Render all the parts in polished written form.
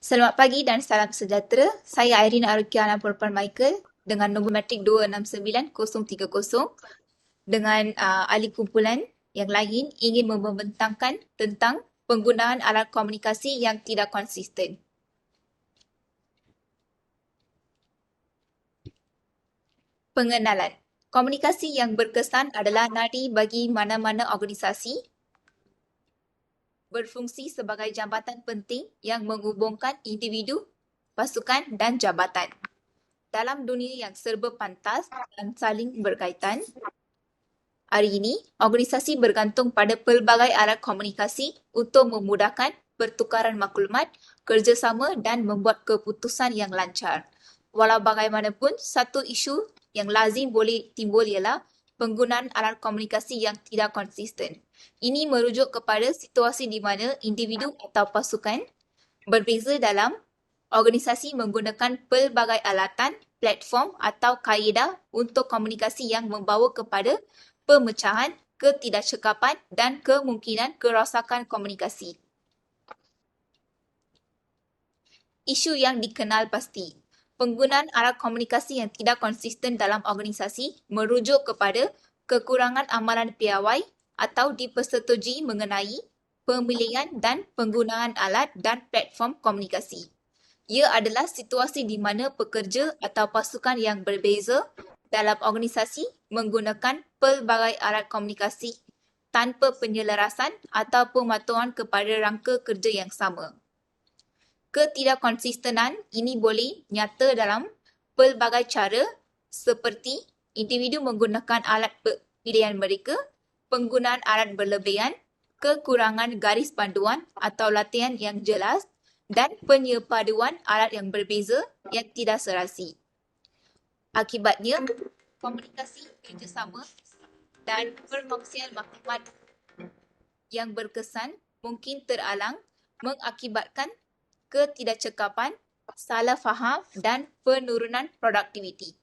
Selamat pagi dan salam sejahtera. Saya Irene Arukiana Purpan Michael dengan nombor matrik 269030 dengan ahli kumpulan yang lain ingin membentangkan tentang penggunaan alat komunikasi yang tidak konsisten. Pengenalan. Komunikasi yang berkesan adalah nadi bagi mana-mana organisasi berfungsi sebagai jambatan penting yang menghubungkan individu, pasukan dan jabatan. Dalam dunia yang serba pantas dan saling berkaitan, hari ini organisasi bergantung pada pelbagai alat komunikasi untuk memudahkan pertukaran maklumat, kerjasama dan membuat keputusan yang lancar. Walau bagaimanapun, satu isu yang lazim boleh timbul ialah penggunaan alat komunikasi yang tidak konsisten. Ini merujuk kepada situasi di mana individu atau pasukan berbeza dalam organisasi menggunakan pelbagai alatan, platform atau kaedah untuk komunikasi yang membawa kepada pemecahan, ketidakcekapan dan kemungkinan kerosakan komunikasi. Isu yang dikenal pasti. Penggunaan alat komunikasi yang tidak konsisten dalam organisasi merujuk kepada kekurangan amalan piawai atau dipersetujui mengenai pemilihan dan penggunaan alat dan platform komunikasi. Ia adalah situasi di mana pekerja atau pasukan yang berbeza dalam organisasi menggunakan pelbagai alat komunikasi tanpa penyelarasan atau pematuhan kepada rangka kerja yang sama. Ketidakkonsistenan ini boleh nyata dalam pelbagai cara seperti individu menggunakan alat pilihan mereka, penggunaan alat berlebihan, kekurangan garis panduan atau latihan yang jelas dan penyepaduan alat yang berbeza yang tidak serasi. Akibatnya, komunikasi kerjasama dan perkongsian maklumat yang berkesan mungkin teralang mengakibatkan ketidakcekapan, salah faham dan penurunan produktiviti.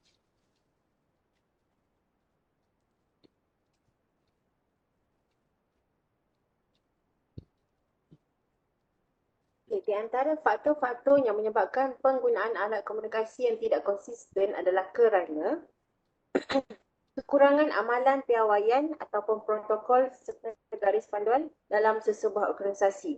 Di antara faktor-faktor yang menyebabkan penggunaan alat komunikasi yang tidak konsisten adalah kerana kekurangan amalan piawaian ataupun protokol serta garis panduan dalam sesebuah organisasi,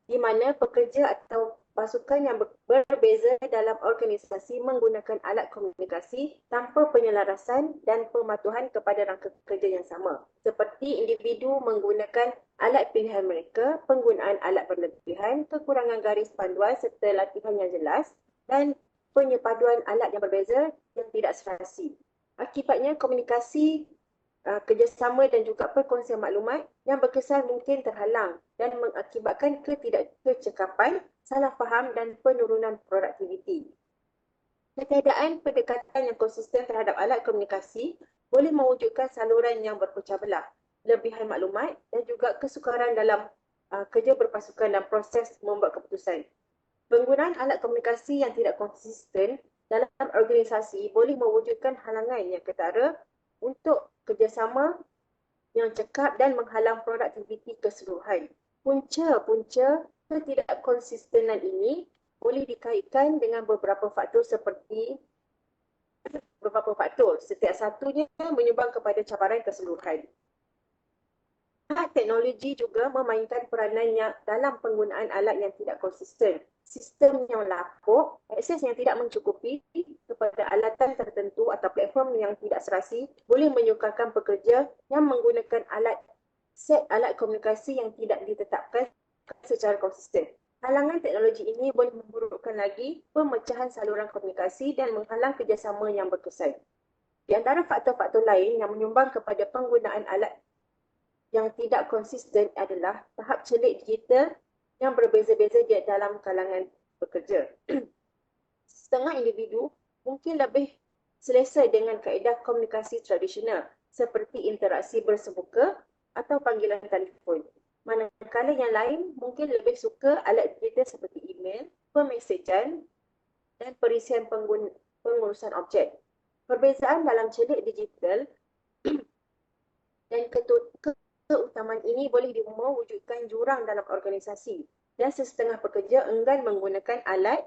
di mana pekerja atau pasukan yang berbeza dalam organisasi menggunakan alat komunikasi tanpa penyelarasan dan pematuhan kepada rangka kerja yang sama. Seperti individu menggunakan alat pilihan mereka, penggunaan alat berlebihan, kekurangan garis panduan serta latihan yang jelas dan penyepaduan alat yang berbeza yang tidak serasi. Akibatnya komunikasi kerjasama dan juga perkongsian maklumat yang berkesan mungkin terhalang dan mengakibatkan ketidakcekapan, salah faham dan penurunan produktiviti. Ketiadaan pendekatan yang konsisten terhadap alat komunikasi boleh mewujudkan saluran yang berpecah belah, lebihan maklumat dan juga kesukaran dalam kerja berpasukan dan proses membuat keputusan. Penggunaan alat komunikasi yang tidak konsisten dalam organisasi boleh mewujudkan halangan yang ketara untuk kerjasama yang cekap dan menghalang produktiviti keseluruhan. Punca-punca ketidakkonsistenan ini boleh dikaitkan dengan beberapa faktor setiap satunya menyumbang kepada cabaran keseluruhan. Teknologi juga memainkan peranannya dalam penggunaan alat yang tidak konsisten. Sistem yang lapuk, akses yang tidak mencukupi kepada alatan tertentu atau platform yang tidak serasi boleh menyukarkan pekerja yang menggunakan set alat komunikasi yang tidak ditetapkan secara konsisten. Halangan teknologi ini boleh memburukkan lagi pemecahan saluran komunikasi dan menghalang kerjasama yang berkesan. Di antara faktor-faktor lain yang menyumbang kepada penggunaan alat yang tidak konsisten adalah tahap celik digital yang berbeza-beza di dalam kalangan pekerja. Setengah individu mungkin lebih selesa dengan kaedah komunikasi tradisional seperti interaksi bersemuka atau panggilan telefon. Manakala yang lain mungkin lebih suka alat digital seperti email, pemesejan dan perisian pengurusan objek. Perbezaan dalam celik digital dan keutamaan ini boleh mewujudkan jurang dalam organisasi dan sesetengah pekerja enggan menggunakan alat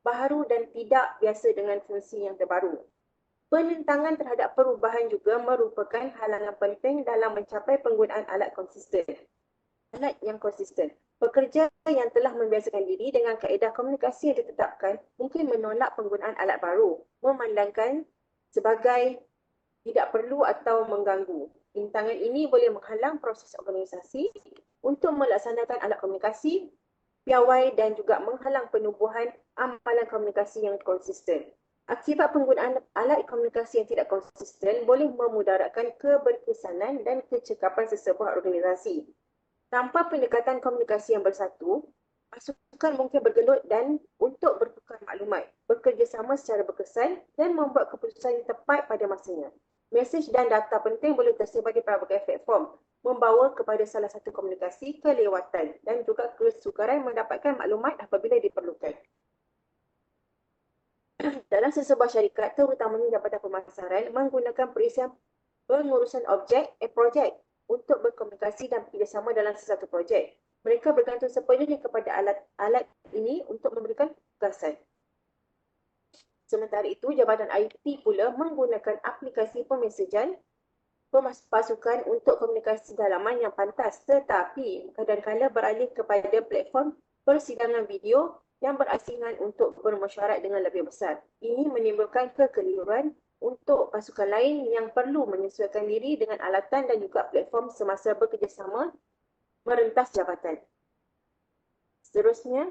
baharu dan tidak biasa dengan fungsi yang terbaru. Penentangan terhadap perubahan juga merupakan halangan penting dalam mencapai penggunaan alat konsisten. Alat yang konsisten. Pekerja yang telah membiasakan diri dengan kaedah komunikasi yang ditetapkan mungkin menolak penggunaan alat baru, memandangkan sebagai tidak perlu atau mengganggu. Rintangan ini boleh menghalang proses organisasi untuk melaksanakan alat komunikasi piawai dan juga menghalang penubuhan amalan komunikasi yang konsisten. Akibat penggunaan alat komunikasi yang tidak konsisten boleh memudaratkan keberkesanan dan kecekapan sesebuah organisasi. Tanpa pendekatan komunikasi yang bersatu, pasukan mungkin bergelut dan untuk bertukar maklumat, bekerjasama secara berkesan dan membuat keputusan yang tepat pada masanya. Mesej dan data penting boleh tersebar di pelbagai platform, membawa kepada salah satu komunikasi kelewatan dan juga kesukaran mendapatkan maklumat apabila diperlukan. Dalam sesebuah syarikat, terutamanya jabatan pemasaran, menggunakan perisian pengurusan objek projek untuk berkomunikasi dan bekerjasama dalam sesuatu projek. Mereka bergantung sepenuhnya kepada alat ini untuk memberikan tugasan. Sementara itu, Jabatan IT pula menggunakan aplikasi pemesejan pasukan untuk komunikasi dalaman yang pantas, tetapi kadang-kadang beralih kepada platform persidangan video yang berasingan untuk bermesyuarat dengan lebih besar. Ini menimbulkan kekeliruan untuk pasukan lain yang perlu menyesuaikan diri dengan alatan dan juga platform semasa bekerjasama merentas jabatan. Seterusnya,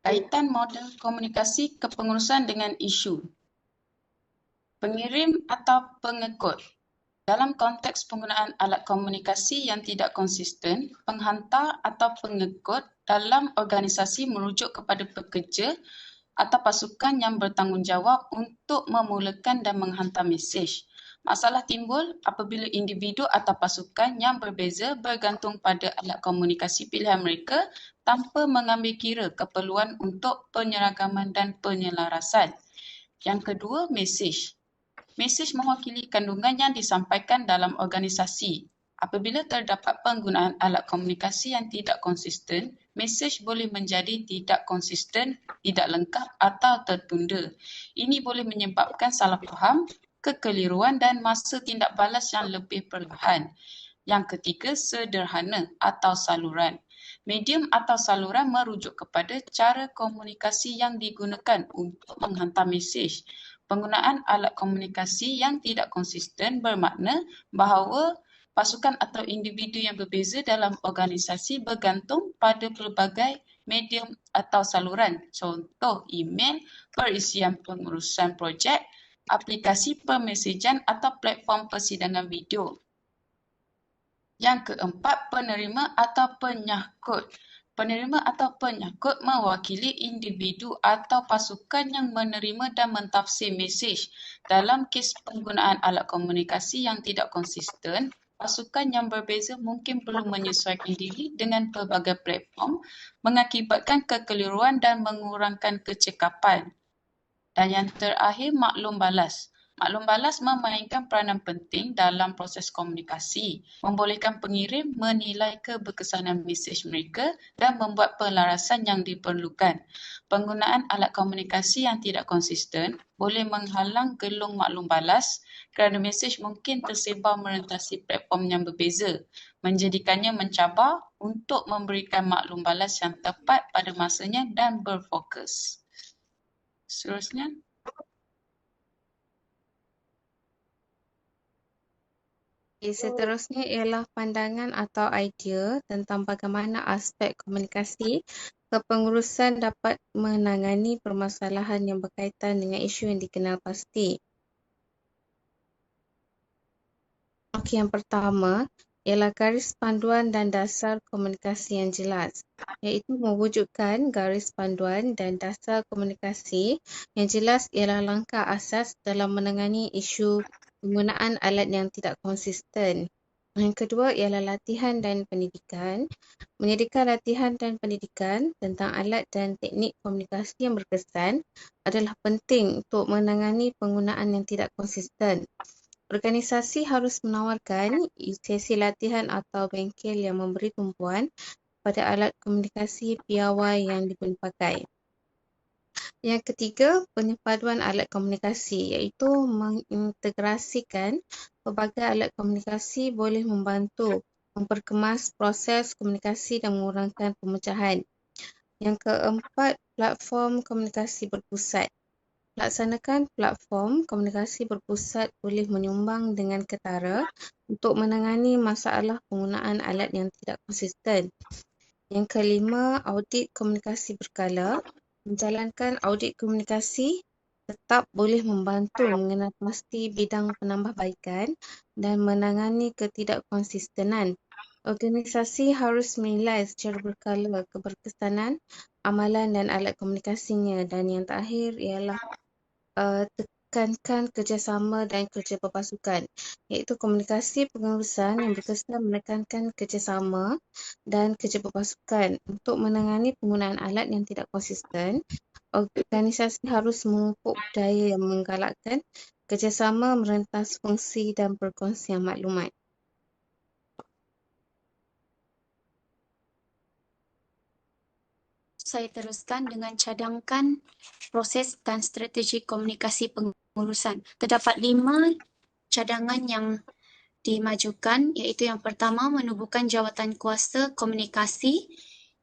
kaitan model komunikasi kepengurusan dengan isu. Pengirim atau pengekut. Dalam konteks penggunaan alat komunikasi yang tidak konsisten, penghantar atau pengekut dalam organisasi merujuk kepada pekerja atau pasukan yang bertanggungjawab untuk memulakan dan menghantar mesej. Masalah timbul apabila individu atau pasukan yang berbeza bergantung pada alat komunikasi pilihan mereka tanpa mengambil kira keperluan untuk penyeragaman dan penyelarasan. Yang kedua, mesej. Mesej mewakili kandungan yang disampaikan dalam organisasi. Apabila terdapat penggunaan alat komunikasi yang tidak konsisten, mesej boleh menjadi tidak konsisten, tidak lengkap atau tertunda. Ini boleh menyebabkan salah faham, kekeliruan dan masa tindak balas yang lebih perlahan. Yang ketiga, sederhana atau saluran. Medium atau saluran merujuk kepada cara komunikasi yang digunakan untuk menghantar mesej. Penggunaan alat komunikasi yang tidak konsisten bermakna bahawa pasukan atau individu yang berbeza dalam organisasi bergantung pada pelbagai medium atau saluran. Contoh, email, perisian pengurusan projek, aplikasi pemesejan atau platform persidangan video. Yang keempat, penerima atau penyahkut. Penerima atau penyahkut mewakili individu atau pasukan yang menerima dan mentafsir mesej. Dalam kes penggunaan alat komunikasi yang tidak konsisten, pasukan yang berbeza mungkin perlu menyesuaikan diri dengan pelbagai platform, mengakibatkan kekeliruan dan mengurangkan kecekapan. Dan yang terakhir, maklum balas. Maklum balas memainkan peranan penting dalam proses komunikasi, membolehkan pengirim menilai keberkesanan mesej mereka dan membuat pelarasan yang diperlukan. Penggunaan alat komunikasi yang tidak konsisten boleh menghalang gelung maklum balas kerana mesej mungkin tersebar merentasi platform yang berbeza, menjadikannya mencabar untuk memberikan maklum balas yang tepat pada masanya dan berfokus. Seterusnya. Seterusnya ialah pandangan atau idea tentang bagaimana aspek komunikasi kepengurusan dapat menangani permasalahan yang berkaitan dengan isu yang dikenal pasti. Okey, yang pertama ialah garis panduan dan dasar komunikasi yang jelas, iaitu mewujudkan garis panduan dan dasar komunikasi yang jelas ialah langkah asas dalam menangani isu penggunaan alat yang tidak konsisten. Yang kedua ialah latihan dan pendidikan. Menyediakan latihan dan pendidikan tentang alat dan teknik komunikasi yang berkesan adalah penting untuk menangani penggunaan yang tidak konsisten. Organisasi harus menawarkan sesi latihan atau bengkel yang memberi tumpuan pada alat komunikasi piawai yang dipakai. Yang ketiga, penyepaduan alat komunikasi, iaitu mengintegrasikan pelbagai alat komunikasi boleh membantu memperkemas proses komunikasi dan mengurangkan pemecahan. Yang keempat, platform komunikasi berpusat. Laksanakan platform komunikasi berpusat boleh menyumbang dengan ketara untuk menangani masalah penggunaan alat yang tidak konsisten. Yang kelima, audit komunikasi berkala. Menjalankan audit komunikasi tetap boleh membantu mengenal pasti bidang penambahbaikan dan menangani ketidakkonsistenan. Organisasi harus menilai secara berkala keberkesanan, amalan dan alat komunikasinya, dan yang terakhir ialah tekankan kerjasama dan kerja berpasukan, iaitu komunikasi pengurusan yang berkesan menekankan kerjasama dan kerja berpasukan. Untuk menangani penggunaan alat yang tidak konsisten, organisasi harus memupuk budaya yang menggalakkan kerjasama merentas fungsi dan perkongsian maklumat. Saya teruskan dengan cadangkan proses dan strategi komunikasi pengurusan. Terdapat 5 cadangan yang dimajukan, iaitu yang pertama, menubuhkan jawatan kuasa komunikasi,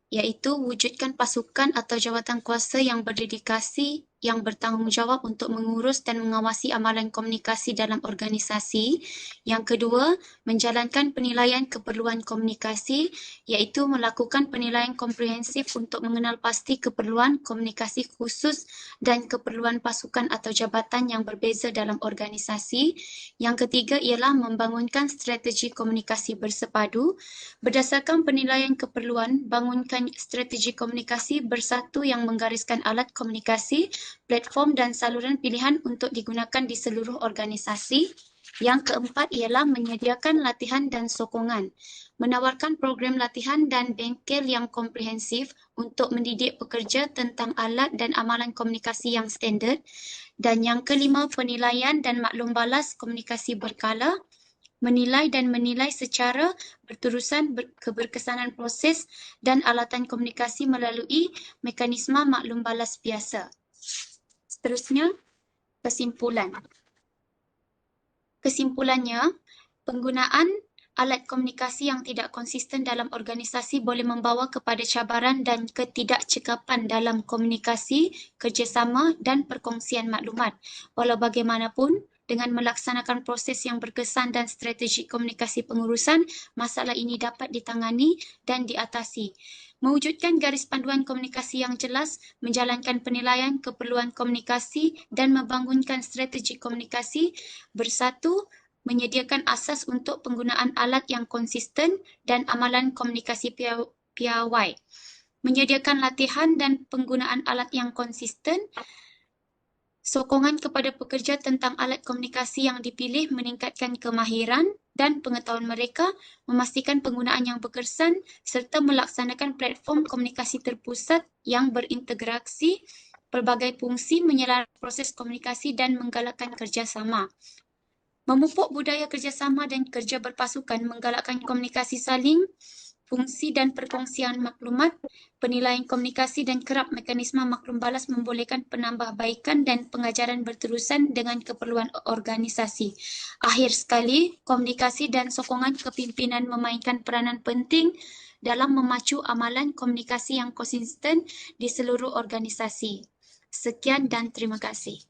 iaitu wujudkan pasukan atau jawatan kuasa yang berdedikasi, yang bertanggungjawab untuk mengurus dan mengawasi amalan komunikasi dalam organisasi. Yang kedua, menjalankan penilaian keperluan komunikasi, iaitu melakukan penilaian komprehensif untuk mengenal pasti keperluan komunikasi khusus dan keperluan pasukan atau jabatan yang berbeza dalam organisasi. Yang ketiga ialah membangunkan strategi komunikasi bersepadu. Berdasarkan penilaian keperluan, bangunkan strategi komunikasi bersatu yang menggariskan alat komunikasi, platform dan saluran pilihan untuk digunakan di seluruh organisasi. Yang keempat ialah menyediakan latihan dan sokongan. Menawarkan program latihan dan bengkel yang komprehensif untuk mendidik pekerja tentang alat dan amalan komunikasi yang standard. Dan yang kelima, penilaian dan maklum balas komunikasi berkala. Menilai dan menilai secara berterusan keberkesanan proses dan alatan komunikasi melalui mekanisme maklum balas biasa. Seterusnya, kesimpulan. Kesimpulannya, penggunaan alat komunikasi yang tidak konsisten dalam organisasi boleh membawa kepada cabaran dan ketidakcekapan dalam komunikasi, kerjasama dan perkongsian maklumat. Walau bagaimanapun, dengan melaksanakan proses yang berkesan dan strategi komunikasi pengurusan, masalah ini dapat ditangani dan diatasi. Mewujudkan garis panduan komunikasi yang jelas, menjalankan penilaian keperluan komunikasi dan membangunkan strategi komunikasi bersatu, menyediakan asas untuk penggunaan alat yang konsisten dan amalan komunikasi piawai. Menyediakan latihan dan penggunaan alat yang konsisten. Sokongan kepada pekerja tentang alat komunikasi yang dipilih meningkatkan kemahiran dan pengetahuan mereka, memastikan penggunaan yang berkesan serta melaksanakan platform komunikasi terpusat yang berintegrasi pelbagai fungsi menyelarakan proses komunikasi dan menggalakkan kerjasama. Memupuk budaya kerjasama dan kerja berpasukan, menggalakkan komunikasi saling, fungsi dan perkongsian maklumat, penilaian komunikasi dan kerap mekanisme maklum balas membolehkan penambahbaikan dan pengajaran berterusan dengan keperluan organisasi. Akhir sekali, komunikasi dan sokongan kepimpinan memainkan peranan penting dalam memacu amalan komunikasi yang konsisten di seluruh organisasi. Sekian dan terima kasih.